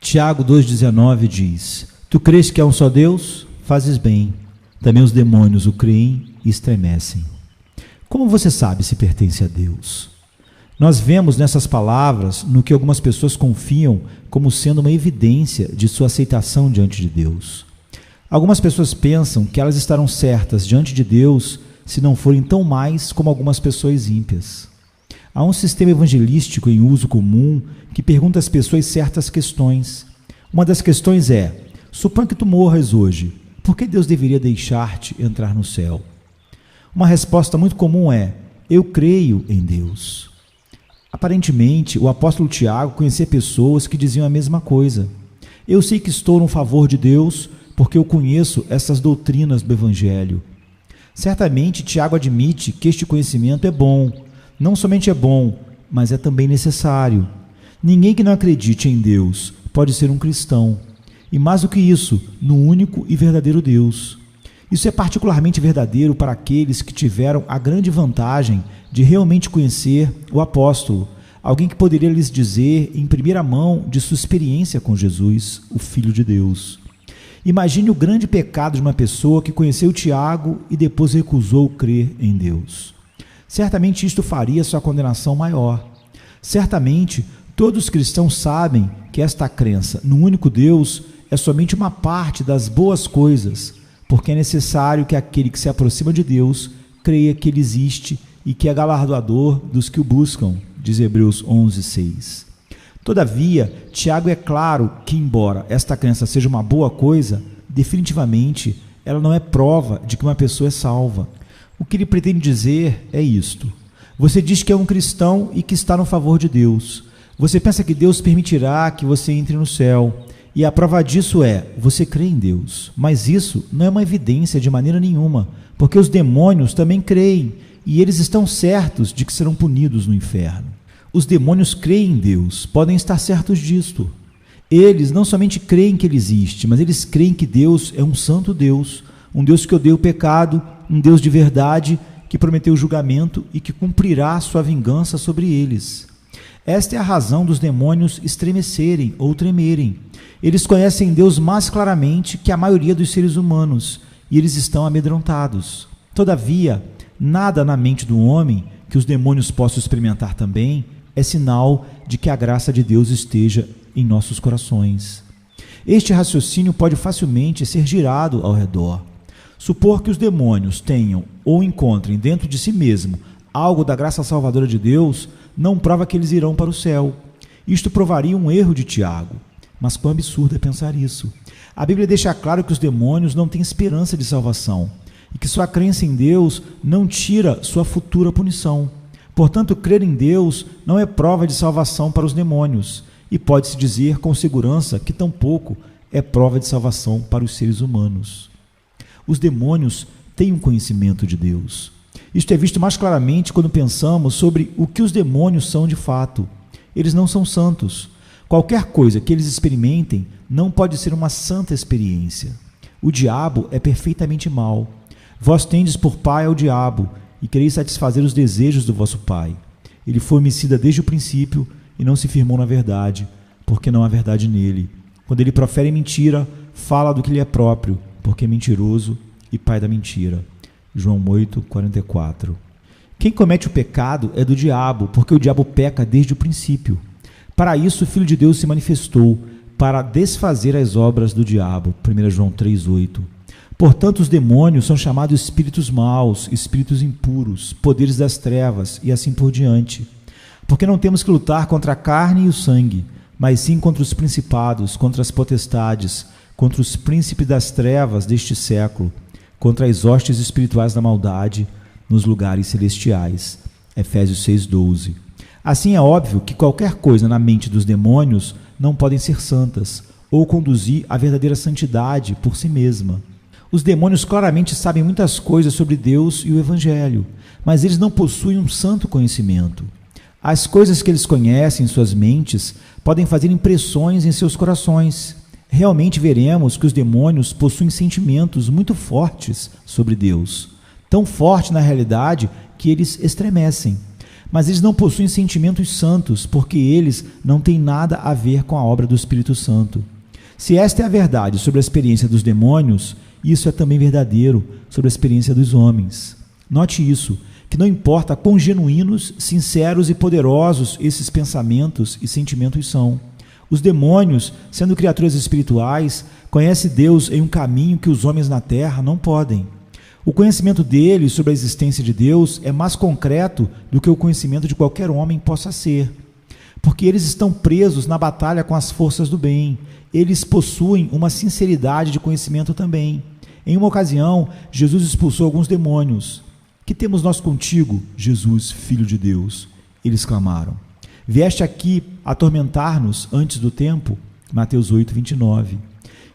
Tiago 2,19 diz: Tu crês que há um só Deus? Fazes bem. Também os demônios o creem e estremecem. Como você sabe se pertence a Deus? Nós vemos nessas palavras no que algumas pessoas confiam como sendo uma evidência de sua aceitação diante de Deus. Algumas pessoas pensam que elas estarão certas diante de Deus se não forem tão mais como algumas pessoas ímpias. Há um sistema evangelístico em uso comum que pergunta às pessoas certas questões. Uma das questões é: suponha que tu morras hoje, por que Deus deveria deixar-te entrar no céu? Uma resposta muito comum é: eu creio em Deus. Aparentemente, o apóstolo Tiago conhecia pessoas que diziam a mesma coisa. Eu sei que estou no favor de Deus porque eu conheço essas doutrinas do Evangelho. Certamente, Tiago admite que este conhecimento é bom. Não somente é bom, mas é também necessário. Ninguém que não acredite em Deus pode ser um cristão. E mais do que isso, no único e verdadeiro Deus. Isso é particularmente verdadeiro para aqueles que tiveram a grande vantagem de realmente conhecer o apóstolo, alguém que poderia lhes dizer em primeira mão de sua experiência com Jesus, o Filho de Deus. Imagine o grande pecado de uma pessoa que conheceu Tiago e depois recusou crer em Deus. Certamente isto faria sua condenação maior. Certamente todos os cristãos sabem que esta crença no único Deus é somente uma parte das boas coisas, porque é necessário que aquele que se aproxima de Deus creia que Ele existe e que é galardoador dos que o buscam, diz Hebreus 11:6. Todavia, Tiago é claro que, embora esta crença seja uma boa coisa, definitivamente ela não é prova de que uma pessoa é salva. O que ele pretende dizer é isto: você diz que é um cristão e que está no favor de Deus. Você pensa que Deus permitirá que você entre no céu. E a prova disso é: você crê em Deus. Mas isso não é uma evidência de maneira nenhuma, porque os demônios também creem, e eles estão certos de que serão punidos no inferno. Os demônios creem em Deus, podem estar certos disto. Eles não somente creem que Ele existe, mas eles creem que Deus é um santo Deus, um Deus que odeia o pecado, um Deus de verdade, que prometeu julgamento e que cumprirá sua vingança sobre eles. Esta é a razão dos demônios estremecerem ou tremerem. Eles conhecem Deus mais claramente que a maioria dos seres humanos, e eles estão amedrontados. Todavia, nada na mente do homem que os demônios possam experimentar também é sinal de que a graça de Deus esteja em nossos corações. Este raciocínio pode facilmente ser girado ao redor. Supor que os demônios tenham ou encontrem dentro de si mesmo algo da graça salvadora de Deus não prova que eles irão para o céu. Isto provaria um erro de Tiago. Mas quão absurdo é pensar isso. A Bíblia deixa claro que os demônios não têm esperança de salvação e que sua crença em Deus não tira sua futura punição. Portanto, crer em Deus não é prova de salvação para os demônios, e pode-se dizer com segurança que tampouco é prova de salvação para os seres humanos. Os demônios têm um conhecimento de Deus. Isto é visto mais claramente quando pensamos sobre o que os demônios são de fato. Eles não são santos. Qualquer coisa que eles experimentem não pode ser uma santa experiência. O diabo é perfeitamente mau. Vós tendes por pai ao diabo, e quereis satisfazer os desejos do vosso pai. Ele foi homicida desde o princípio, e não se firmou na verdade, porque não há verdade nele. Quando ele profere mentira, fala do que lhe é próprio, porque é mentiroso e pai da mentira. João 8:44. Quem comete o pecado é do diabo, porque o diabo peca desde o princípio. Para isso o Filho de Deus se manifestou, para desfazer as obras do diabo. 1 João 3:8. Portanto, os demônios são chamados espíritos maus, espíritos impuros, poderes das trevas e assim por diante. Porque não temos que lutar contra a carne e o sangue, mas sim contra os principados, contra as potestades, contra os príncipes das trevas deste século, contra as hostes espirituais da maldade nos lugares celestiais. Efésios 6:12. Assim é óbvio que qualquer coisa na mente dos demônios não podem ser santas, ou conduzir à verdadeira santidade por si mesma. Os demônios claramente sabem muitas coisas sobre Deus e o Evangelho, mas eles não possuem um santo conhecimento. As coisas que eles conhecem em suas mentes podem fazer impressões em seus corações. Realmente veremos que os demônios possuem sentimentos muito fortes sobre Deus, tão forte na realidade que eles estremecem. Mas eles não possuem sentimentos santos, porque eles não têm nada a ver com a obra do Espírito Santo. Se esta é a verdade sobre a experiência dos demônios, isso é também verdadeiro sobre a experiência dos homens. Note isso, que não importa quão genuínos, sinceros e poderosos esses pensamentos e sentimentos são. Os demônios, sendo criaturas espirituais, conhecem Deus em um caminho que os homens na terra não podem. O conhecimento deles sobre a existência de Deus é mais concreto do que o conhecimento de qualquer homem possa ser, porque eles estão presos na batalha com as forças do bem. Eles possuem uma sinceridade de conhecimento também. Em uma ocasião, Jesus expulsou alguns demônios. Que temos nós contigo, Jesus, Filho de Deus? Eles clamaram. Vieste aqui atormentar-nos antes do tempo? Mateus 8, 29.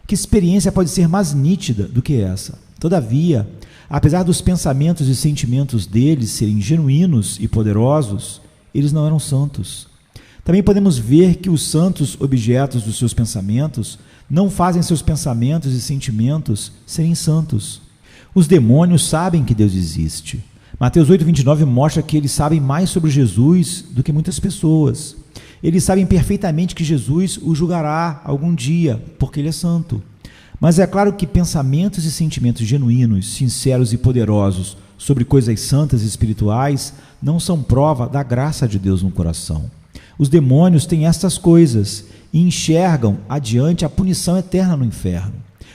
Que experiência pode ser mais nítida do que essa? Todavia, apesar dos pensamentos e sentimentos deles serem genuínos e poderosos, eles não eram santos. Também podemos ver que os santos objetos dos seus pensamentos não fazem seus pensamentos e sentimentos serem santos. Os demônios sabem que Deus existe. Mateus 8, 29 mostra que eles sabem mais sobre Jesus do que muitas pessoas. Eles sabem perfeitamente que Jesus o julgará algum dia, porque ele é santo. Mas é claro que pensamentos e sentimentos genuínos, sinceros e poderosos sobre coisas santas e espirituais não são prova da graça de Deus no coração. Os demônios têm estas coisas e enxergam adiante a punição eterna no inferno.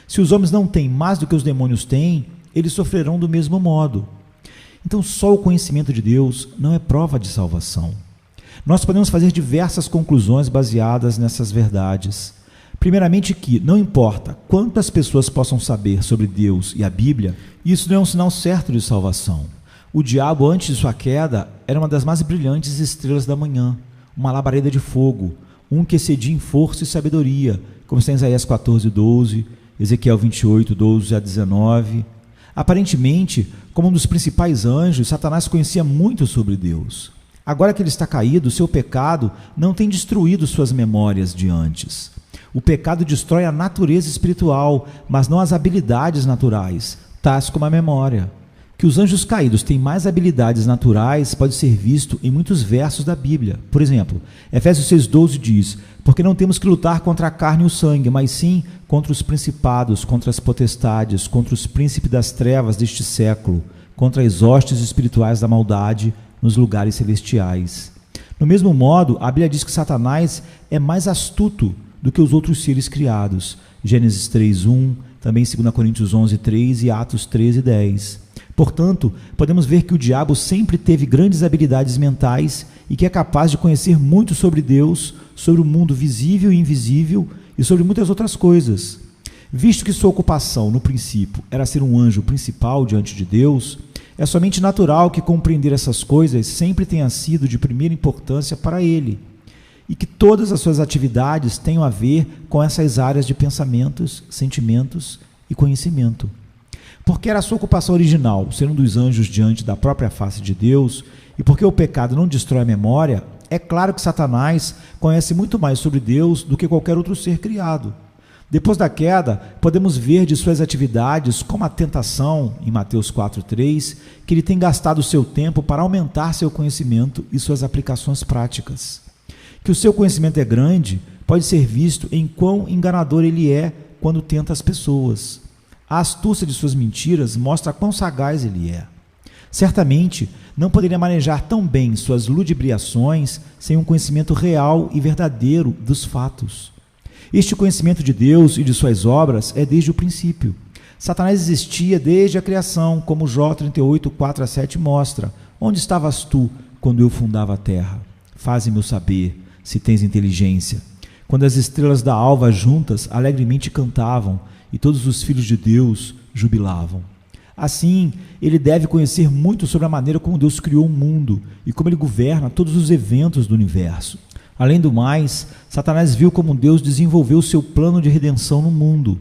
Se os homens não têm mais do que os demônios têm, eles sofrerão do mesmo modo. Então, só o conhecimento de Deus não é prova de salvação. Nós podemos fazer diversas conclusões baseadas nessas verdades. Primeiramente que, não importa quantas pessoas possam saber sobre Deus e a Bíblia, isso não é um sinal certo de salvação. O diabo, antes de sua queda, era uma das mais brilhantes estrelas da manhã, uma labareda de fogo, um que excedia em força e sabedoria, como está em Isaías 14, 12, Ezequiel 28, 12 a 19. Aparentemente, como um dos principais anjos, Satanás conhecia muito sobre Deus. Agora que ele está caído, seu pecado não tem destruído suas memórias de antes. O pecado destrói a natureza espiritual, mas não as habilidades naturais, tais como a memória. Que os anjos caídos têm mais habilidades naturais pode ser visto em muitos versos da Bíblia. Por exemplo, Efésios 6,12 diz: porque não temos que lutar contra a carne e o sangue, mas sim contra os principados, contra as potestades, contra os príncipes das trevas deste século, contra as hostes espirituais da maldade nos lugares celestiais. No mesmo modo, a Bíblia diz que Satanás é mais astuto do que os outros seres criados. Gênesis 3:1, também 2 Coríntios 11:3 e Atos 13:10. Portanto, podemos ver que o diabo sempre teve grandes habilidades mentais e que é capaz de conhecer muito sobre Deus, sobre o mundo visível e invisível e sobre muitas outras coisas. Visto que sua ocupação, no princípio, era ser um anjo principal diante de Deus, é somente natural que compreender essas coisas sempre tenha sido de primeira importância para ele, e que todas as suas atividades tenham a ver com essas áreas de pensamentos, sentimentos e conhecimento. Porque era a sua ocupação original, ser um dos anjos diante da própria face de Deus, e porque o pecado não destrói a memória, é claro que Satanás conhece muito mais sobre Deus do que qualquer outro ser criado. Depois da queda, podemos ver de suas atividades, como a tentação, em Mateus 4:3, que ele tem gastado seu tempo para aumentar seu conhecimento e suas aplicações práticas. Que o seu conhecimento é grande, pode ser visto em quão enganador ele é quando tenta as pessoas. A astúcia de suas mentiras mostra quão sagaz ele é. Certamente, não poderia manejar tão bem suas ludibriações sem um conhecimento real e verdadeiro dos fatos. Este conhecimento de Deus e de suas obras é desde o princípio. Satanás existia desde a criação, como Jó 38, 4 a 7 mostra. Onde estavas tu quando eu fundava a terra? Faze-me saber, se tens inteligência. Quando as estrelas da alva juntas alegremente cantavam, e todos os filhos de Deus jubilavam. Assim, ele deve conhecer muito sobre a maneira como Deus criou o mundo e como ele governa todos os eventos do universo. Além do mais, Satanás viu como Deus desenvolveu o seu plano de redenção no mundo,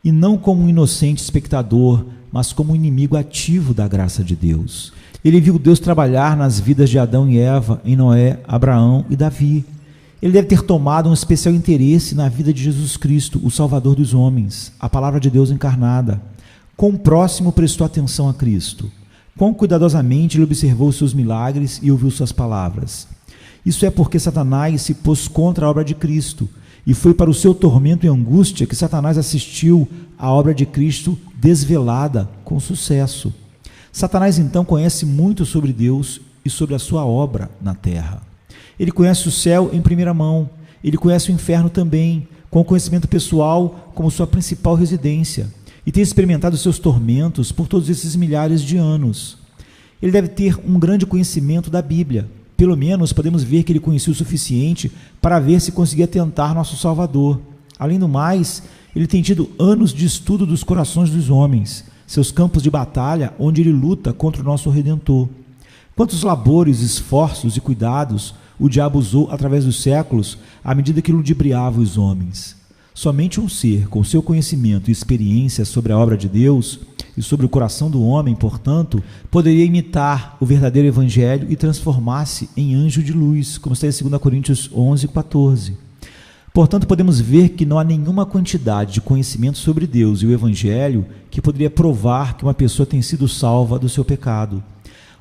e não como um inocente espectador, mas como um inimigo ativo da graça de Deus. Ele viu Deus trabalhar nas vidas de Adão e Eva, em Noé, Abraão e Davi. Ele deve ter tomado um especial interesse na vida de Jesus Cristo, o Salvador dos homens, a palavra de Deus encarnada. Quão próximo prestou atenção a Cristo? Quão cuidadosamente ele observou os seus milagres e ouviu suas palavras. Isso é porque Satanás se pôs contra a obra de Cristo, e foi para o seu tormento e angústia que Satanás assistiu à obra de Cristo desvelada com sucesso. Satanás então conhece muito sobre Deus e sobre a sua obra na terra. Ele conhece o céu em primeira mão, ele conhece o inferno também, com o conhecimento pessoal como sua principal residência, e tem experimentado seus tormentos por todos esses milhares de anos. Ele deve ter um grande conhecimento da Bíblia. Pelo menos podemos ver que ele conhecia o suficiente para ver se conseguia tentar nosso Salvador. Além do mais, ele tem tido anos de estudo dos corações dos homens, seus campos de batalha, onde ele luta contra o nosso Redentor. Quantos labores, esforços e cuidados o diabo usou através dos séculos, à medida que ludibriava os homens. Somente um ser com seu conhecimento e experiência sobre a obra de Deus e sobre o coração do homem, portanto, poderia imitar o verdadeiro evangelho e transformar-se em anjo de luz, como está em 2 Coríntios 11:14. Portanto, podemos ver que não há nenhuma quantidade de conhecimento sobre Deus e o evangelho que poderia provar que uma pessoa tem sido salva do seu pecado.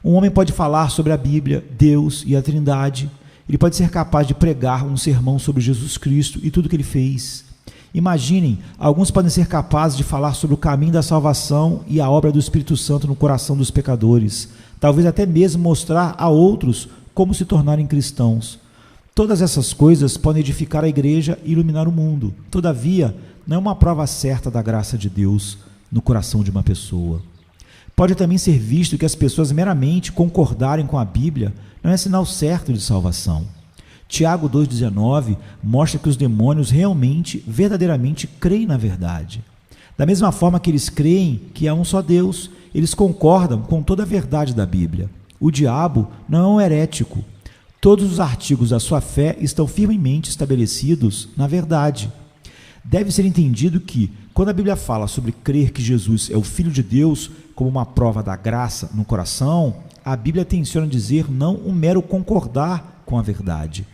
Um homem pode falar sobre a Bíblia, Deus e a Trindade. Ele pode ser capaz de pregar um sermão sobre Jesus Cristo e tudo o que ele fez. Imaginem, alguns podem ser capazes de falar sobre o caminho da salvação e a obra do Espírito Santo no coração dos pecadores, talvez até mesmo mostrar a outros como se tornarem cristãos. Todas essas coisas podem edificar a igreja e iluminar o mundo. Todavia, não é uma prova certa da graça de Deus no coração de uma pessoa. Pode também ser visto que as pessoas meramente concordarem com a Bíblia não é sinal certo de salvação. Tiago 2,19 mostra que os demônios realmente, verdadeiramente creem na verdade. Da mesma forma que eles creem que há um só Deus, eles concordam com toda a verdade da Bíblia. O diabo não é um herético. Todos os artigos da sua fé estão firmemente estabelecidos na verdade. Deve ser entendido que, quando a Bíblia fala sobre crer que Jesus é o Filho de Deus como uma prova da graça no coração, a Bíblia tenciona dizer não um mero concordar com a verdade,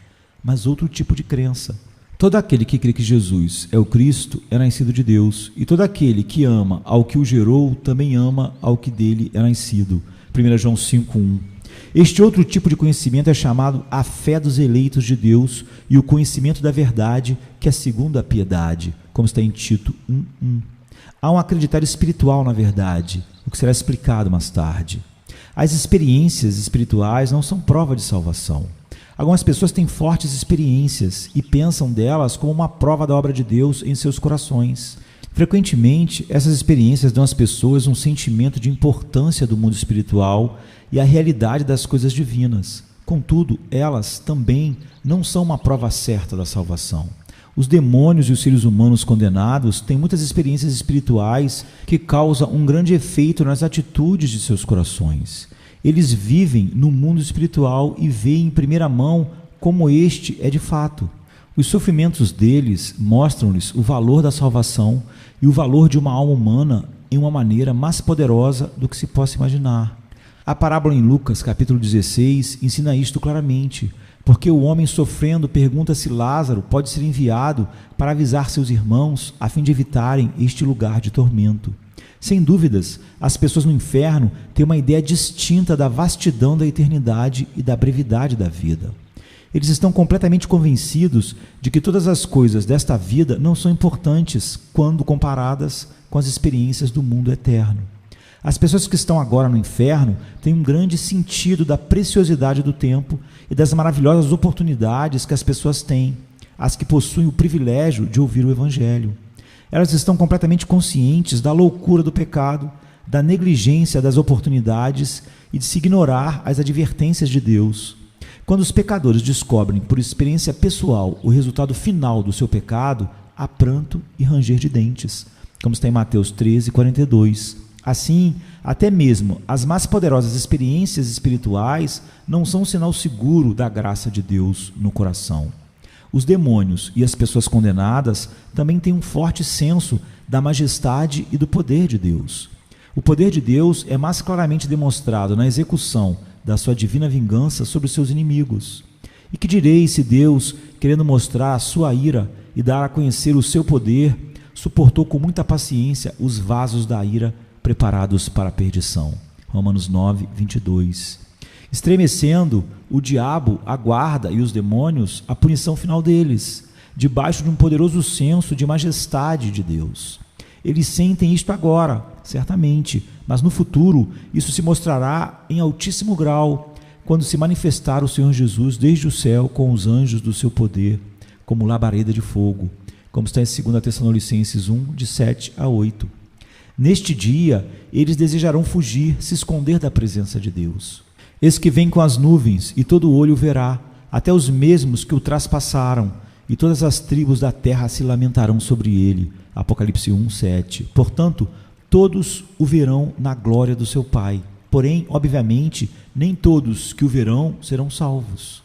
mas outro tipo de crença. Todo aquele que crê que Jesus é o Cristo é nascido de Deus, e todo aquele que ama ao que o gerou também ama ao que dele é nascido. 1 João 5,1. Este outro tipo de conhecimento é chamado a fé dos eleitos de Deus e o conhecimento da verdade, que é segundo a piedade, como está em Tito 1,1. Há um acreditar espiritual na verdade, o que será explicado mais tarde. As experiências espirituais não são prova de salvação. Algumas pessoas têm fortes experiências e pensam delas como uma prova da obra de Deus em seus corações. Frequentemente, essas experiências dão às pessoas um sentimento de importância do mundo espiritual e a realidade das coisas divinas. Contudo, elas também não são uma prova certa da salvação. Os demônios e os seres humanos condenados têm muitas experiências espirituais que causam um grande efeito nas atitudes de seus corações. Eles vivem no mundo espiritual e veem em primeira mão como este é de fato. Os sofrimentos deles mostram-lhes o valor da salvação e o valor de uma alma humana em uma maneira mais poderosa do que se possa imaginar. A parábola em Lucas, capítulo 16, ensina isto claramente, porque o homem sofrendo pergunta se Lázaro pode ser enviado para avisar seus irmãos a fim de evitarem este lugar de tormento. Sem dúvidas, as pessoas no inferno têm uma ideia distinta da vastidão da eternidade e da brevidade da vida. Eles estão completamente convencidos de que todas as coisas desta vida não são importantes quando comparadas com as experiências do mundo eterno. As pessoas que estão agora no inferno têm um grande sentido da preciosidade do tempo e das maravilhosas oportunidades que as pessoas têm, as que possuem o privilégio de ouvir o Evangelho. Elas estão completamente conscientes da loucura do pecado, da negligência das oportunidades e de se ignorar as advertências de Deus. Quando os pecadores descobrem por experiência pessoal o resultado final do seu pecado, há pranto e ranger de dentes, como está em Mateus 13:42. Assim, até mesmo as mais poderosas experiências espirituais não são um sinal seguro da graça de Deus no coração. Os demônios e as pessoas condenadas também têm um forte senso da majestade e do poder de Deus. O poder de Deus é mais claramente demonstrado na execução da sua divina vingança sobre os seus inimigos. E que direis se Deus, querendo mostrar a sua ira e dar a conhecer o seu poder, suportou com muita paciência os vasos da ira preparados para a perdição? Romanos 9, 22. Estremecendo, o diabo aguarda, e os demônios, a punição final deles, debaixo de um poderoso senso de majestade de Deus. Eles sentem isto agora, certamente, mas no futuro isso se mostrará em altíssimo grau, quando se manifestar o Senhor Jesus desde o céu com os anjos do seu poder, como labareda de fogo, como está em 2 Tessalonicenses 1, de 7 a 8. Neste dia, eles desejarão fugir, se esconder da presença de Deus. Eis que vem com as nuvens, e todo olho o verá, até os mesmos que o traspassaram, e todas as tribos da terra se lamentarão sobre ele. Apocalipse 1, 7. Portanto, todos o verão na glória do seu Pai. Porém, obviamente, nem todos que o verão serão salvos.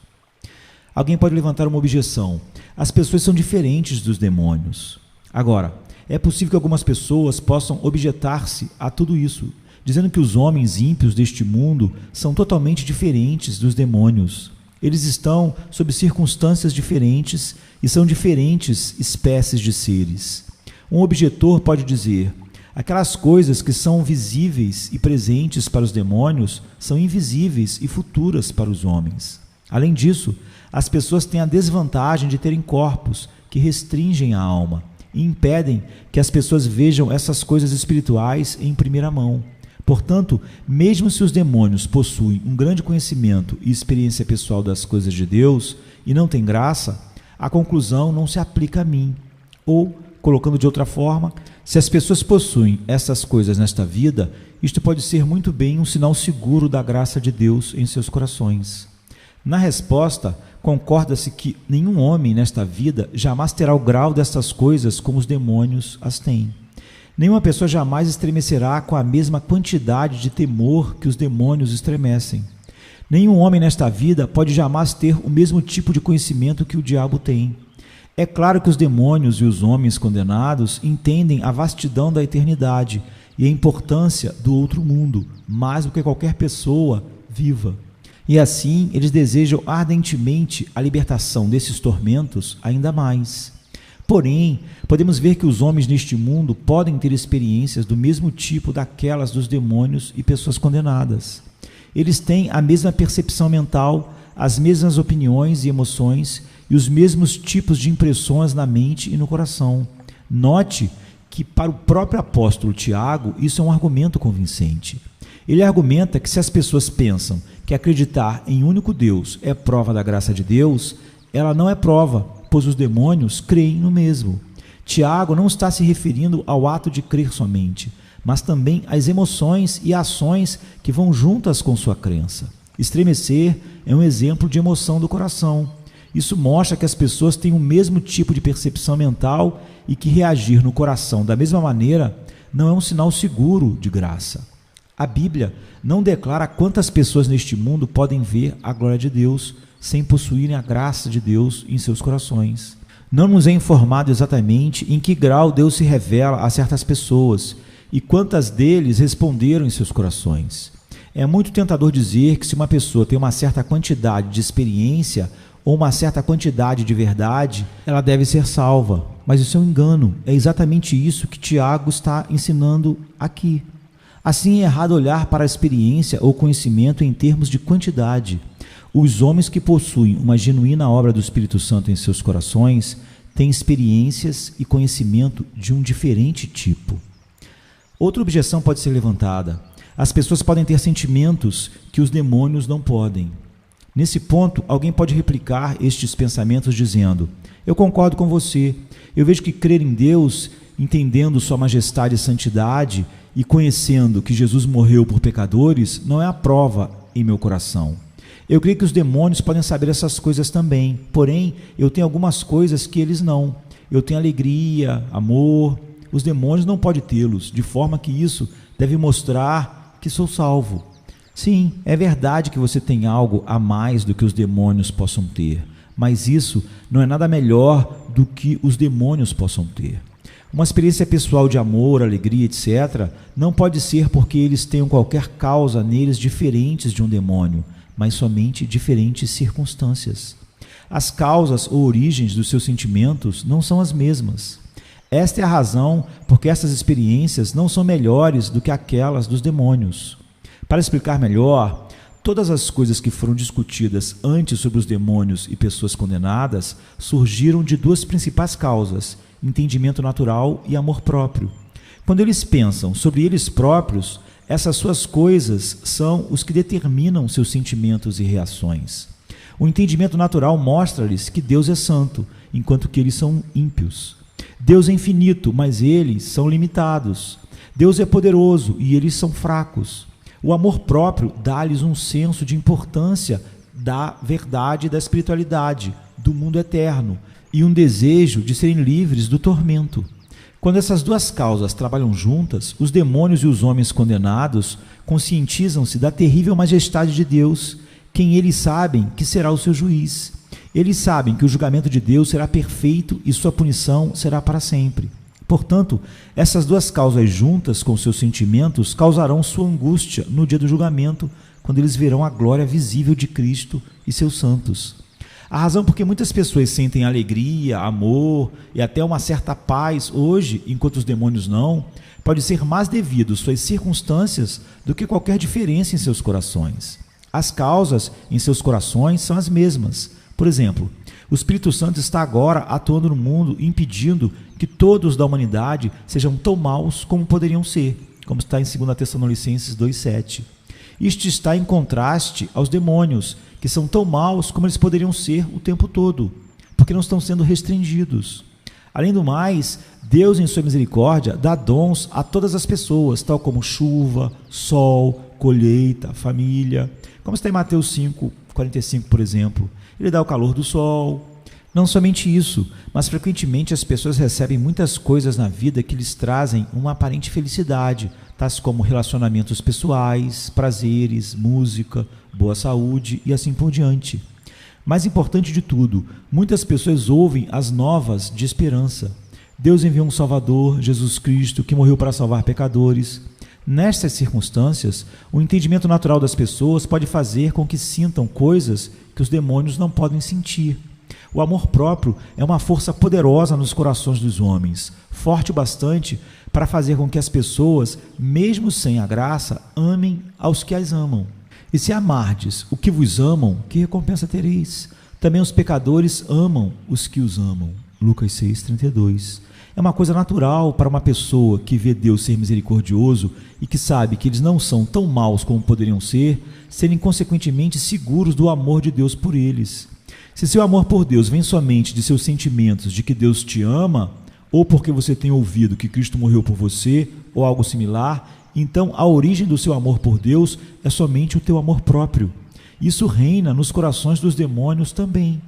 Alguém pode levantar uma objeção. As pessoas são diferentes dos demônios. Agora, é possível que algumas pessoas possam objetar-se a tudo isso, dizendo que os homens ímpios deste mundo são totalmente diferentes dos demônios. Eles estão sob circunstâncias diferentes e são diferentes espécies de seres. Um objetor pode dizer: aquelas coisas que são visíveis e presentes para os demônios são invisíveis e futuras para os homens. Além disso, as pessoas têm a desvantagem de terem corpos que restringem a alma e impedem que as pessoas vejam essas coisas espirituais em primeira mão. Portanto, mesmo se os demônios possuem um grande conhecimento e experiência pessoal das coisas de Deus e não têm graça, a conclusão não se aplica a mim. Ou, colocando de outra forma, se as pessoas possuem essas coisas nesta vida, isto pode ser muito bem um sinal seguro da graça de Deus em seus corações. Na resposta, concorda-se que nenhum homem nesta vida jamais terá o grau destas coisas como os demônios as têm. Nenhuma pessoa jamais estremecerá com a mesma quantidade de temor que os demônios estremecem. Nenhum homem nesta vida pode jamais ter o mesmo tipo de conhecimento que o diabo tem. É claro que os demônios e os homens condenados entendem a vastidão da eternidade e a importância do outro mundo, mais do que qualquer pessoa viva. E assim, eles desejam ardentemente a libertação desses tormentos ainda mais. Porém, podemos ver que os homens neste mundo podem ter experiências do mesmo tipo daquelas dos demônios e pessoas condenadas. Eles têm a mesma percepção mental, as mesmas opiniões e emoções e os mesmos tipos de impressões na mente e no coração. Note que para o próprio apóstolo Tiago isso é um argumento convincente. Ele argumenta que se as pessoas pensam que acreditar em um único Deus é prova da graça de Deus, ela não é prova, pois os demônios creem no mesmo. Tiago não está se referindo ao ato de crer somente, mas também às emoções e ações que vão juntas com sua crença. Estremecer é um exemplo de emoção do coração. Isso mostra que as pessoas têm o mesmo tipo de percepção mental e que reagir no coração da mesma maneira não é um sinal seguro de graça. A Bíblia não declara quantas pessoas neste mundo podem ver a glória de Deus sem possuírem a graça de Deus em seus corações. Não nos é informado exatamente em que grau Deus se revela a certas pessoas e quantas deles responderam em seus corações. É muito tentador dizer que se uma pessoa tem uma certa quantidade de experiência ou uma certa quantidade de verdade, ela deve ser salva. Mas isso é um engano. É exatamente isso que Tiago está ensinando aqui. Assim, é errado olhar para a experiência ou conhecimento em termos de quantidade. Os homens que possuem uma genuína obra do Espírito Santo em seus corações têm experiências e conhecimento de um diferente tipo. Outra objeção pode ser levantada. As pessoas podem ter sentimentos que os demônios não podem. Nesse ponto, alguém pode replicar estes pensamentos dizendo: eu concordo com você, eu vejo que crer em Deus, entendendo sua majestade e santidade e conhecendo que Jesus morreu por pecadores, não é a prova em meu coração. Eu creio que os demônios podem saber essas coisas também, porém, eu tenho algumas coisas que eles não. Eu tenho alegria, amor, os demônios não podem tê-los, de forma que isso deve mostrar que sou salvo. Sim, é verdade que você tem algo a mais do que os demônios possam ter, mas isso não é nada melhor do que os demônios possam ter. Uma experiência pessoal de amor, alegria, etc., não pode ser porque eles tenham qualquer causa neles diferentes de um demônio, mas somente diferentes circunstâncias. As causas ou origens dos seus sentimentos não são as mesmas. Esta é a razão porque essas experiências não são melhores do que aquelas dos demônios. Para explicar melhor, todas as coisas que foram discutidas antes sobre os demônios e pessoas condenadas surgiram de duas principais causas: entendimento natural e amor próprio. Quando eles pensam sobre eles próprios, essas suas coisas são os que determinam seus sentimentos e reações. O entendimento natural mostra-lhes que Deus é santo, enquanto que eles são ímpios. Deus é infinito, mas eles são limitados. Deus é poderoso e eles são fracos. O amor próprio dá-lhes um senso de importância da verdade e da espiritualidade, do mundo eterno, e um desejo de serem livres do tormento. Quando essas duas causas trabalham juntas, os demônios e os homens condenados conscientizam-se da terrível majestade de Deus, quem eles sabem que será o seu juiz. Eles sabem que o julgamento de Deus será perfeito e sua punição será para sempre. Portanto, essas duas causas juntas com seus sentimentos causarão sua angústia no dia do julgamento, quando eles verão a glória visível de Cristo e seus santos. A razão por que muitas pessoas sentem alegria, amor e até uma certa paz hoje, enquanto os demônios não, pode ser mais devido às suas circunstâncias do que qualquer diferença em seus corações. As causas em seus corações são as mesmas. Por exemplo, o Espírito Santo está agora atuando no mundo, impedindo que todos da humanidade sejam tão maus como poderiam ser, como está em 2 Tessalonicenses 2,7. Isto está em contraste aos demônios, que são tão maus como eles poderiam ser o tempo todo, porque não estão sendo restringidos. Além do mais, Deus, em sua misericórdia, dá dons a todas as pessoas, tal como chuva, sol, colheita, família, como está em Mateus 5:45, por exemplo. Ele dá o calor do sol. Não somente isso, mas frequentemente as pessoas recebem muitas coisas na vida que lhes trazem uma aparente felicidade, tais como relacionamentos pessoais, prazeres, música, boa saúde e assim por diante. Mais importante de tudo, muitas pessoas ouvem as novas de esperança. Deus enviou um Salvador, Jesus Cristo, que morreu para salvar pecadores. Nestas circunstâncias, o entendimento natural das pessoas pode fazer com que sintam coisas que os demônios não podem sentir. O amor próprio é uma força poderosa nos corações dos homens, forte bastante para fazer com que as pessoas, mesmo sem a graça, amem aos que as amam. E se amardes o que vos amam, que recompensa tereis? Também os pecadores amam os que os amam. Lucas 6:32. É uma coisa natural para uma pessoa que vê Deus ser misericordioso e que sabe que eles não são tão maus como poderiam ser, serem consequentemente seguros do amor de Deus por eles. Se seu amor por Deus vem somente de seus sentimentos de que Deus te ama, ou porque você tem ouvido que Cristo morreu por você, ou algo similar, então a origem do seu amor por Deus é somente o teu amor próprio. Isso reina nos corações dos demônios também.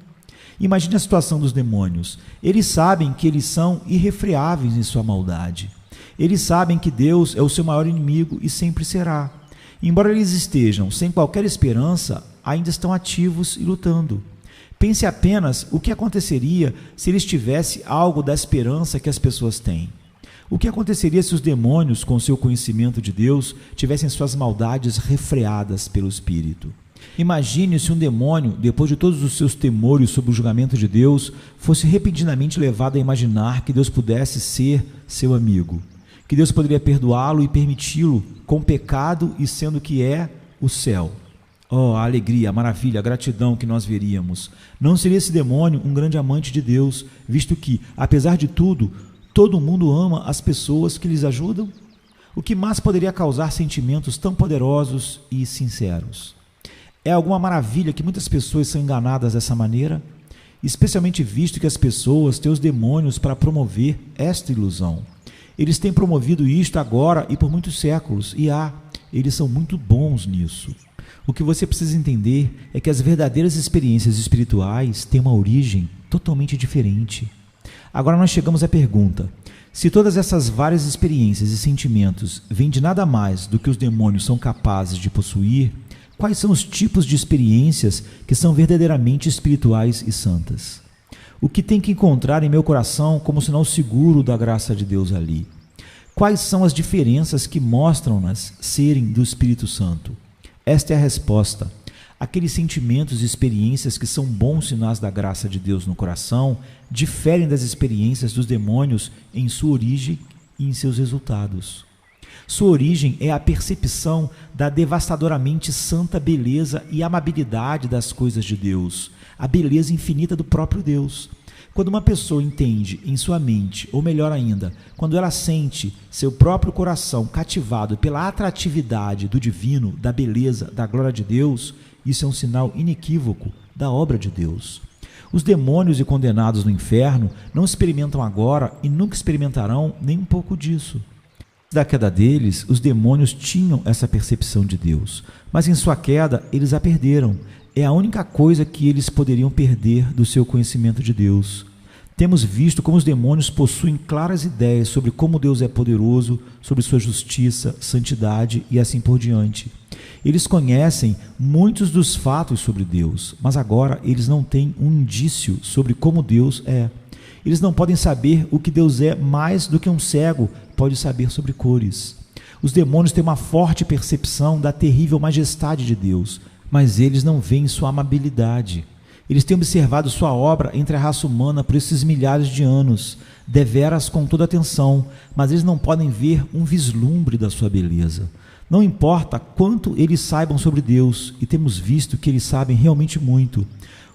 Imagine a situação dos demônios. Eles sabem que eles são irrefreáveis em sua maldade. Eles sabem que Deus é o seu maior inimigo e sempre será. Embora eles estejam sem qualquer esperança, ainda estão ativos e lutando. Pense apenas o que aconteceria se eles tivessem algo da esperança que as pessoas têm. O que aconteceria se os demônios, com seu conhecimento de Deus, tivessem suas maldades refreadas pelo Espírito? Imagine se um demônio, depois de todos os seus temores sobre o julgamento de Deus, fosse repentinamente levado a imaginar que Deus pudesse ser seu amigo, que Deus poderia perdoá-lo e permiti-lo com pecado e sendo que é o céu. Oh, a alegria, a maravilha, a gratidão que nós veríamos. Não seria esse demônio um grande amante de Deus, visto que, apesar de tudo, todo mundo ama as pessoas que lhes ajudam? O que mais poderia causar sentimentos tão poderosos e sinceros? É alguma maravilha que muitas pessoas são enganadas dessa maneira, especialmente visto que as pessoas têm os demônios para promover esta ilusão. Eles têm promovido isto agora e por muitos séculos, e eles são muito bons nisso. O que você precisa entender é que as verdadeiras experiências espirituais têm uma origem totalmente diferente. Agora nós chegamos à pergunta: se todas essas várias experiências e sentimentos vêm de nada mais do que os demônios são capazes de possuir, quais são os tipos de experiências que são verdadeiramente espirituais e santas? O que tem que encontrar em meu coração como sinal seguro da graça de Deus ali? Quais são as diferenças que mostram-nas serem do Espírito Santo? Esta é a resposta. Aqueles sentimentos e experiências que são bons sinais da graça de Deus no coração diferem das experiências dos demônios em sua origem e em seus resultados. Sua origem é a percepção da devastadoramente santa beleza e amabilidade das coisas de Deus, a beleza infinita do próprio Deus. Quando uma pessoa entende em sua mente, ou melhor ainda, quando ela sente seu próprio coração cativado pela atratividade do divino, da beleza, da glória de Deus, isso é um sinal inequívoco da obra de Deus. Os demônios e condenados no inferno não experimentam agora e nunca experimentarão nem um pouco disso. Da queda deles, os demônios tinham essa percepção de Deus, mas em sua queda eles a perderam. É a única coisa que eles poderiam perder do seu conhecimento de Deus. Temos visto como os demônios possuem claras ideias sobre como Deus é poderoso, sobre sua justiça, santidade e assim por diante. Eles conhecem muitos dos fatos sobre Deus, mas agora eles não têm um indício sobre como Deus é. Eles não podem saber o que Deus é mais do que um cego pode saber sobre cores. Os demônios têm uma forte percepção da terrível majestade de Deus, mas eles não veem sua amabilidade. Eles têm observado sua obra entre a raça humana por esses milhares de anos, deveras com toda atenção, mas eles não podem ver um vislumbre da sua beleza. Não importa quanto eles saibam sobre Deus, e temos visto que eles sabem realmente muito.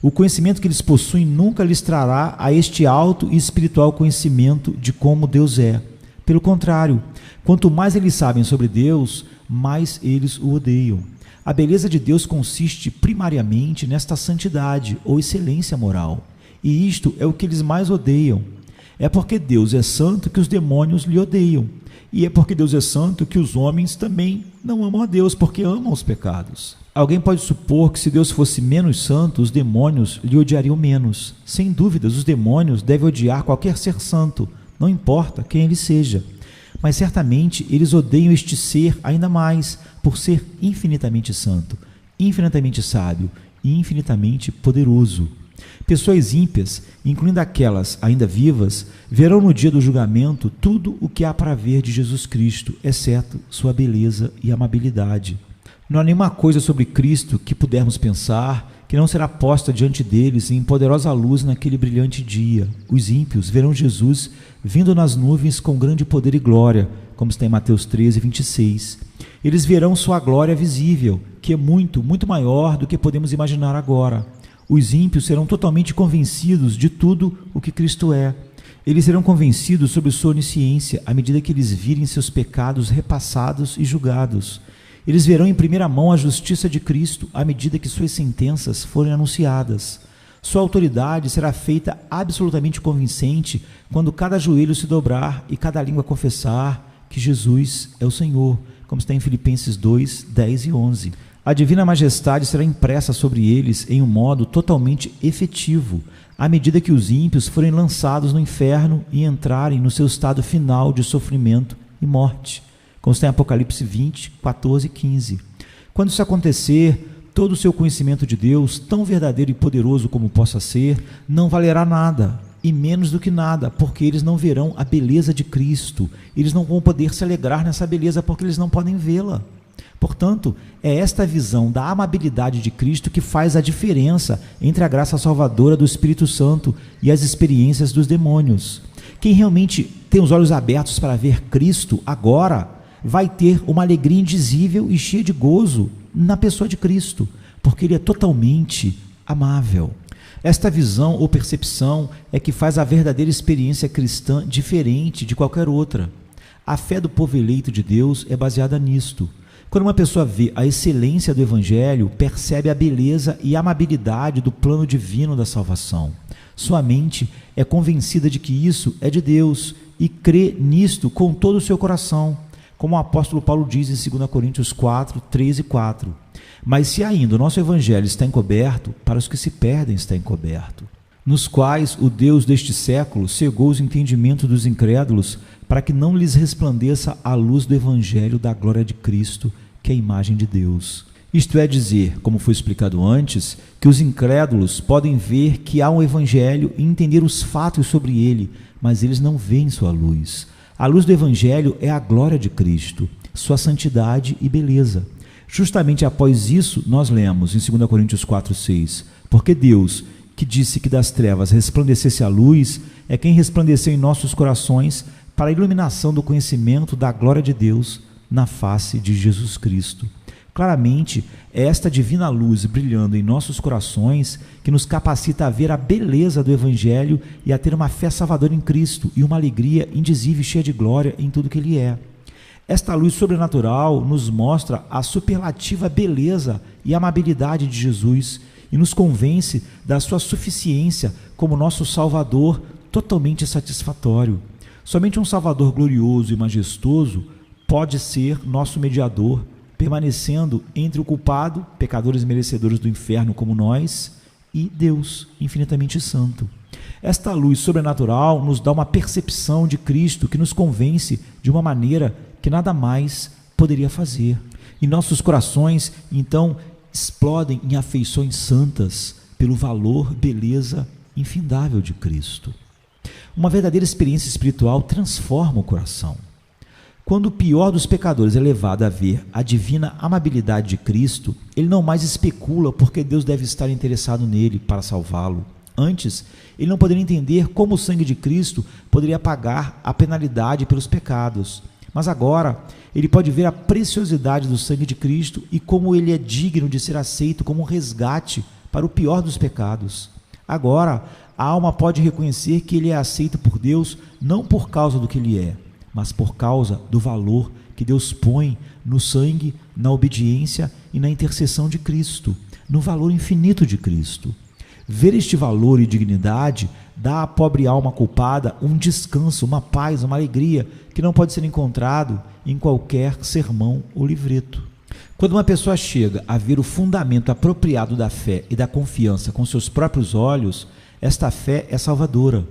O conhecimento que eles possuem nunca lhes trará a este alto e espiritual conhecimento de como Deus é. Pelo contrário, quanto mais eles sabem sobre Deus, mais eles o odeiam. A beleza de Deus consiste primariamente nesta santidade ou excelência moral, e isto é o que eles mais odeiam. É porque Deus é santo que os demônios lhe odeiam, e é porque Deus é santo que os homens também não amam a Deus, porque amam os pecados. Alguém pode supor que se Deus fosse menos santo, os demônios lhe odiariam menos. Sem dúvidas, os demônios devem odiar qualquer ser santo, não importa quem ele seja. Mas certamente eles odeiam este ser ainda mais por ser infinitamente santo, infinitamente sábio e infinitamente poderoso. Pessoas ímpias, incluindo aquelas ainda vivas, verão no dia do julgamento tudo o que há para ver de Jesus Cristo, exceto sua beleza e amabilidade. Não há nenhuma coisa sobre Cristo que pudermos pensar que não será posta diante deles em poderosa luz naquele brilhante dia. Os ímpios verão Jesus vindo nas nuvens com grande poder e glória, como está em Mateus 13, 26. Eles verão sua glória visível, que é muito, muito maior do que podemos imaginar agora. Os ímpios serão totalmente convencidos de tudo o que Cristo é. Eles serão convencidos sobre sua onisciência à medida que eles virem seus pecados repassados e julgados. Eles verão em primeira mão a justiça de Cristo à medida que suas sentenças forem anunciadas. Sua autoridade será feita absolutamente convincente quando cada joelho se dobrar e cada língua confessar que Jesus é o Senhor, como está em Filipenses 2, 10 e 11. A divina majestade será impressa sobre eles em um modo totalmente efetivo, à medida que os ímpios forem lançados no inferno e entrarem no seu estado final de sofrimento e morte, como está em Apocalipse 20, 14 e 15. Quando isso acontecer, todo o seu conhecimento de Deus, tão verdadeiro e poderoso como possa ser, não valerá nada, e menos do que nada, porque eles não verão a beleza de Cristo. Eles não vão poder se alegrar nessa beleza porque eles não podem vê-la. Portanto, é esta visão da amabilidade de Cristo que faz a diferença entre a graça salvadora do Espírito Santo e as experiências dos demônios. Quem realmente tem os olhos abertos para ver Cristo agora vai ter uma alegria indizível e cheia de gozo na pessoa de Cristo, porque Ele é totalmente amável. Esta visão ou percepção é que faz a verdadeira experiência cristã diferente de qualquer outra. A fé do povo eleito de Deus é baseada nisto. Quando uma pessoa vê a excelência do Evangelho, percebe a beleza e amabilidade do plano divino da salvação. Sua mente é convencida de que isso é de Deus e crê nisto com todo o seu coração, como o apóstolo Paulo diz em 2 Coríntios 4, 3 e 4. Mas se ainda o nosso Evangelho está encoberto, para os que se perdem está encoberto, nos quais o Deus deste século cegou os entendimentos dos incrédulos, para que não lhes resplandeça a luz do Evangelho da glória de Cristo, que é a imagem de Deus. Isto é dizer, como foi explicado antes, que os incrédulos podem ver que há um Evangelho e entender os fatos sobre ele, mas eles não veem sua luz. A luz do Evangelho é a glória de Cristo, sua santidade e beleza. Justamente após isso, nós lemos em 2 Coríntios 4, 6, porque Deus, que disse que das trevas resplandecesse a luz, é quem resplandeceu em nossos corações para a iluminação do conhecimento da glória de Deus na face de Jesus Cristo. Claramente, é esta divina luz brilhando em nossos corações que nos capacita a ver a beleza do Evangelho e a ter uma fé salvadora em Cristo e uma alegria indizível e cheia de glória em tudo que Ele é. Esta luz sobrenatural nos mostra a superlativa beleza e amabilidade de Jesus e nos convence da sua suficiência como nosso Salvador totalmente satisfatório. Somente um Salvador glorioso e majestoso pode ser nosso mediador, permanecendo entre o culpado, pecadores merecedores do inferno como nós, e Deus, infinitamente santo. Esta luz sobrenatural nos dá uma percepção de Cristo que nos convence de uma maneira que nada mais poderia fazer. E nossos corações, então, explodem em afeições santas pelo valor, beleza infindável de Cristo. Uma verdadeira experiência espiritual transforma o coração. Quando o pior dos pecadores é levado a ver a divina amabilidade de Cristo, ele não mais especula porque Deus deve estar interessado nele para salvá-lo. Antes, ele não poderia entender como o sangue de Cristo poderia pagar a penalidade pelos pecados. Mas agora, ele pode ver a preciosidade do sangue de Cristo e como ele é digno de ser aceito como um resgate para o pior dos pecados. Agora, a alma pode reconhecer que ele é aceito por Deus não por causa do que ele é, mas por causa do valor que Deus põe no sangue, na obediência e na intercessão de Cristo, no valor infinito de Cristo. Ver este valor e dignidade dá à pobre alma culpada um descanso, uma paz, uma alegria que não pode ser encontrado em qualquer sermão ou livreto. Quando uma pessoa chega a ver o fundamento apropriado da fé e da confiança com seus próprios olhos, esta fé é salvadora.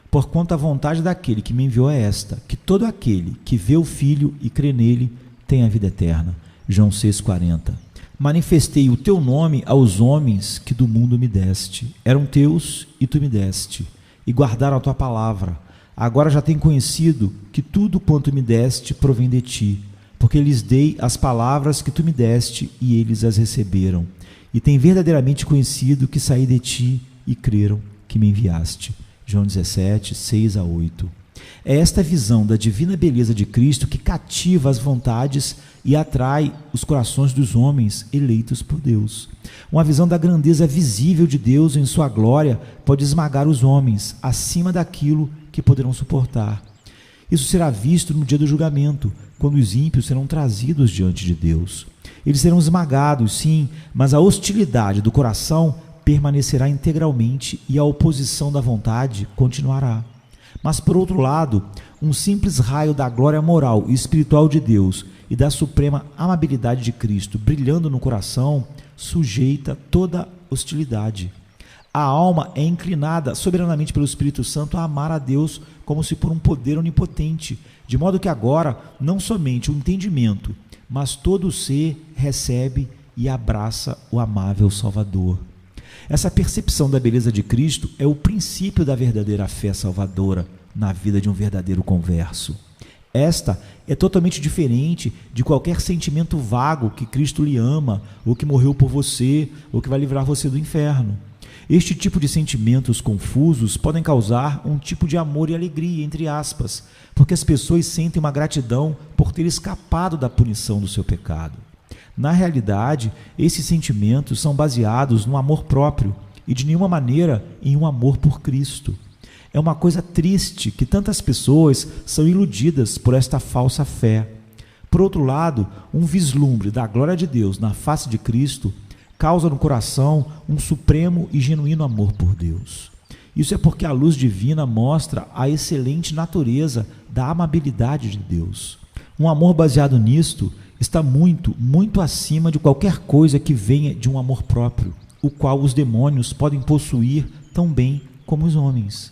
Porquanto a vontade daquele que me enviou é esta, que todo aquele que vê o Filho e crê nele tem a vida eterna. João 6,40. Manifestei o teu nome aos homens que do mundo me deste. Eram teus e tu me deste, e guardaram a tua palavra. Agora já têm conhecido que tudo quanto me deste provém de ti, porque lhes dei as palavras que tu me deste e eles as receberam. E têm verdadeiramente conhecido que saí de ti e creram que me enviaste. João 17, 6-8. É esta visão da divina beleza de Cristo que cativa as vontades e atrai os corações dos homens eleitos por Deus. Uma visão da grandeza visível de Deus em sua glória pode esmagar os homens acima daquilo que poderão suportar. Isso será visto no dia do julgamento, quando os ímpios serão trazidos diante de Deus. Eles serão esmagados, sim, mas a hostilidade do coração permanecerá integralmente e a oposição da vontade continuará. Mas, por outro lado, um simples raio da glória moral e espiritual de Deus e da suprema amabilidade de Cristo brilhando no coração sujeita toda hostilidade. A alma é inclinada soberanamente pelo Espírito Santo a amar a Deus como se por um poder onipotente, de modo que agora não somente o entendimento, mas todo o ser recebe e abraça o amável Salvador. Essa percepção da beleza de Cristo é o princípio da verdadeira fé salvadora na vida de um verdadeiro converso. Esta é totalmente diferente de qualquer sentimento vago que Cristo lhe ama, ou que morreu por você, ou que vai livrar você do inferno. Este tipo de sentimentos confusos podem causar um tipo de amor e alegria, entre aspas, porque as pessoas sentem uma gratidão por ter escapado da punição do seu pecado. Na realidade, esses sentimentos são baseados no amor próprio e de nenhuma maneira em um amor por Cristo. É uma coisa triste que tantas pessoas são iludidas por esta falsa fé. Por outro lado, um vislumbre da glória de Deus na face de Cristo causa no coração um supremo e genuíno amor por Deus. Isso é porque a luz divina mostra a excelente natureza da amabilidade de Deus. Um amor baseado nisto está muito, muito acima de qualquer coisa que venha de um amor próprio, o qual os demônios podem possuir tão bem como os homens.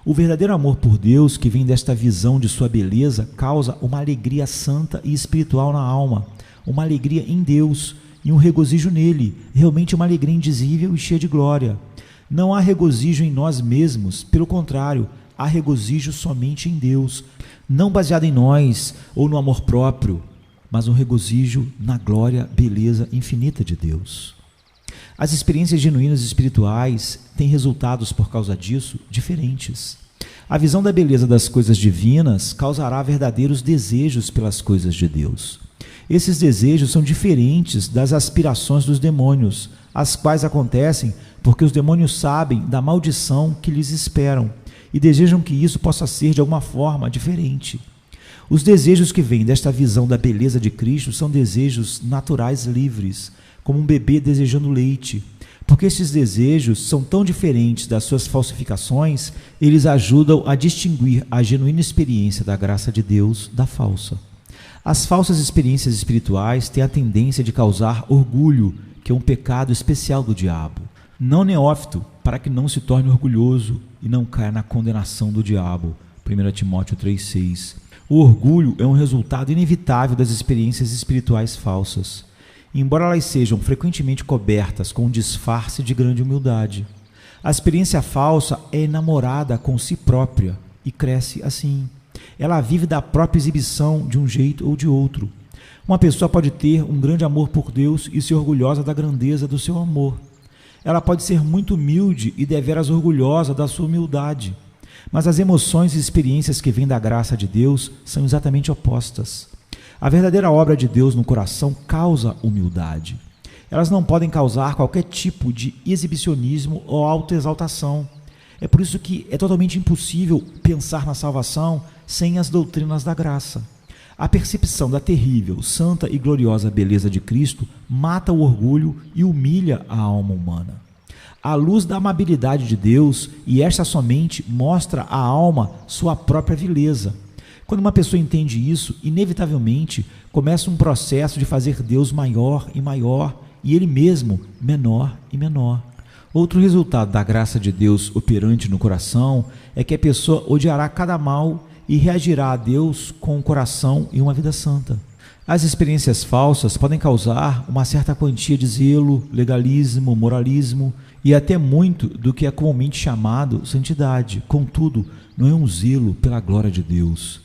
O verdadeiro amor por Deus, que vem desta visão de sua beleza, causa uma alegria santa e espiritual na alma, uma alegria em Deus e um regozijo nele, realmente uma alegria indizível e cheia de glória. Não há regozijo em nós mesmos, pelo contrário, há regozijo somente em Deus, não baseado em nós ou no amor próprio, mas um regozijo na glória, beleza infinita de Deus. As experiências genuínas espirituais têm resultados por causa disso diferentes. A visão da beleza das coisas divinas causará verdadeiros desejos pelas coisas de Deus. Esses desejos são diferentes das aspirações dos demônios, as quais acontecem porque os demônios sabem da maldição que lhes esperam e desejam que isso possa ser de alguma forma diferente. Os desejos que vêm desta visão da beleza de Cristo são desejos naturais livres, como um bebê desejando leite. Porque esses desejos são tão diferentes das suas falsificações, eles ajudam a distinguir a genuína experiência da graça de Deus da falsa. As falsas experiências espirituais têm a tendência de causar orgulho, que é um pecado especial do diabo. Não neófito, para que não se torne orgulhoso e não caia na condenação do diabo. 1 Timóteo 3,6. O orgulho é um resultado inevitável das experiências espirituais falsas, embora elas sejam frequentemente cobertas com um disfarce de grande humildade. A experiência falsa é enamorada com si própria e cresce assim. Ela vive da própria exibição de um jeito ou de outro. Uma pessoa pode ter um grande amor por Deus e ser orgulhosa da grandeza do seu amor. Ela pode ser muito humilde e deveras orgulhosa da sua humildade. Mas as emoções e experiências que vêm da graça de Deus são exatamente opostas. A verdadeira obra de Deus no coração causa humildade. Elas não podem causar qualquer tipo de exibicionismo ou autoexaltação. É por isso que é totalmente impossível pensar na salvação sem as doutrinas da graça. A percepção da terrível, santa e gloriosa beleza de Cristo mata o orgulho e humilha a alma humana. A luz da amabilidade de Deus, e esta somente, mostra à alma sua própria vileza. Quando uma pessoa entende isso, inevitavelmente começa um processo de fazer Deus maior e maior e Ele mesmo menor e menor. Outro resultado da graça de Deus operante no coração é que a pessoa odiará cada mal e reagirá a Deus com um coração e uma vida santa. As experiências falsas podem causar uma certa quantia de zelo, legalismo, moralismo e até muito do que é comumente chamado santidade. Contudo, não é um zelo pela glória de Deus.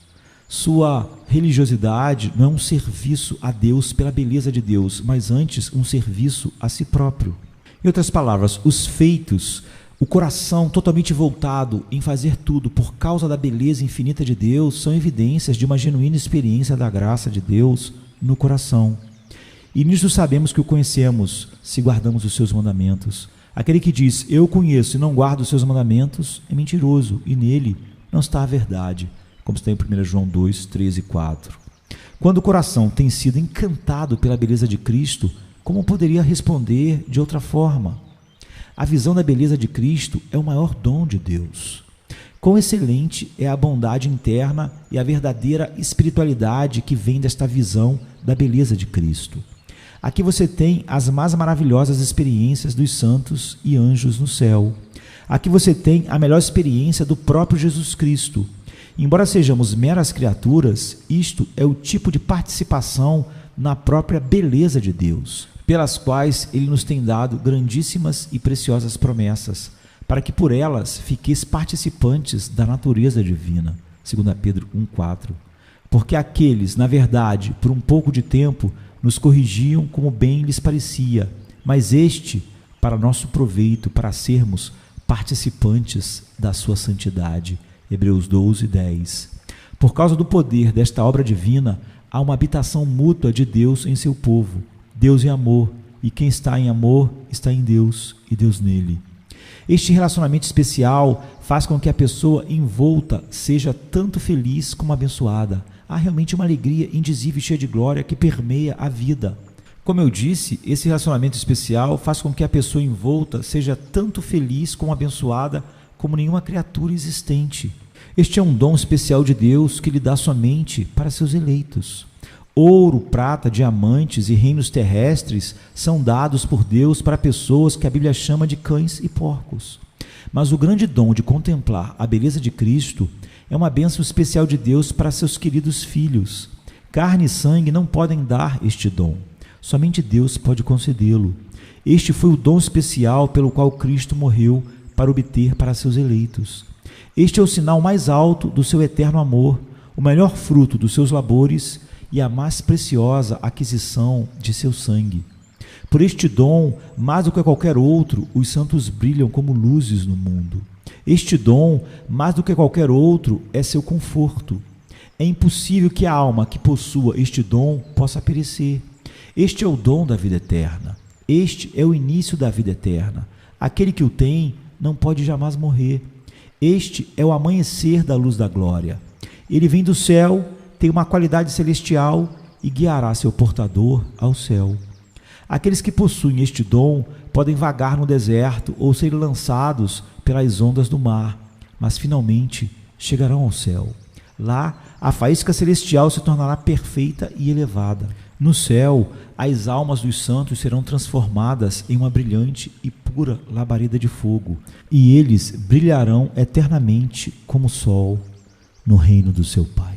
Sua religiosidade não é um serviço a Deus pela beleza de Deus, mas antes um serviço a si próprio. Em outras palavras, os feitos, o coração totalmente voltado em fazer tudo por causa da beleza infinita de Deus, são evidências de uma genuína experiência da graça de Deus no coração. E nisso sabemos que o conhecemos, se guardamos os seus mandamentos. Aquele que diz, eu conheço e não guardo os seus mandamentos, é mentiroso, e nele não está a verdade, como está em 1 João 2, 13 e 4. Quando o coração tem sido encantado pela beleza de Cristo, como poderia responder de outra forma? A visão da beleza de Cristo é o maior dom de Deus. Quão excelente é a bondade interna e a verdadeira espiritualidade que vem desta visão da beleza de Cristo. Aqui você tem as mais maravilhosas experiências dos santos e anjos no céu. Aqui você tem a melhor experiência do próprio Jesus Cristo. Embora sejamos meras criaturas, isto é o tipo de participação na própria beleza de Deus, pelas quais Ele nos tem dado grandíssimas e preciosas promessas, para que por elas fiqueis participantes da natureza divina. 2 Pedro 1,4. Porque aqueles, na verdade, por um pouco de tempo, nos corrigiam como bem lhes parecia, mas este, para nosso proveito, para sermos participantes da sua santidade. Hebreus 12, 10. Por causa do poder desta obra divina, há uma habitação mútua de Deus em seu povo. Deus é amor, e quem está em amor está em Deus e Deus nele. Este relacionamento especial faz com que a pessoa envolta seja tanto feliz como abençoada. Há realmente uma alegria indizível e cheia de glória que permeia a vida. Como eu disse, esse relacionamento especial faz com que a pessoa envolta seja tanto feliz como abençoada como nenhuma criatura existente. Este é um dom especial de Deus que Ele dá somente para seus eleitos. Ouro, prata, diamantes e reinos terrestres são dados por Deus para pessoas que a Bíblia chama de cães e porcos. Mas o grande dom de contemplar a beleza de Cristo é uma bênção especial de Deus para seus queridos filhos. Carne e sangue não podem dar este dom. Somente Deus pode concedê-lo. Este foi o dom especial pelo qual Cristo morreu para obter para seus eleitos. Este é o sinal mais alto do seu eterno amor, o melhor fruto dos seus labores e a mais preciosa aquisição de seu sangue. Por este dom, mais do que qualquer outro, os santos brilham como luzes no mundo. Este dom, mais do que qualquer outro, é seu conforto. É impossível que a alma que possua este dom possa perecer. Este é o dom da vida eterna. Este é o início da vida eterna. Aquele que o tem não pode jamais morrer. Este é o amanhecer da luz da glória. Ele vem do céu, tem uma qualidade celestial e guiará seu portador ao céu. Aqueles que possuem este dom podem vagar no deserto ou ser lançados pelas ondas do mar, mas finalmente chegarão ao céu. Lá, a faísca celestial se tornará perfeita e elevada. No céu, as almas dos santos serão transformadas em uma brilhante e pura labareda de fogo, e eles brilharão eternamente como o sol no reino do seu Pai.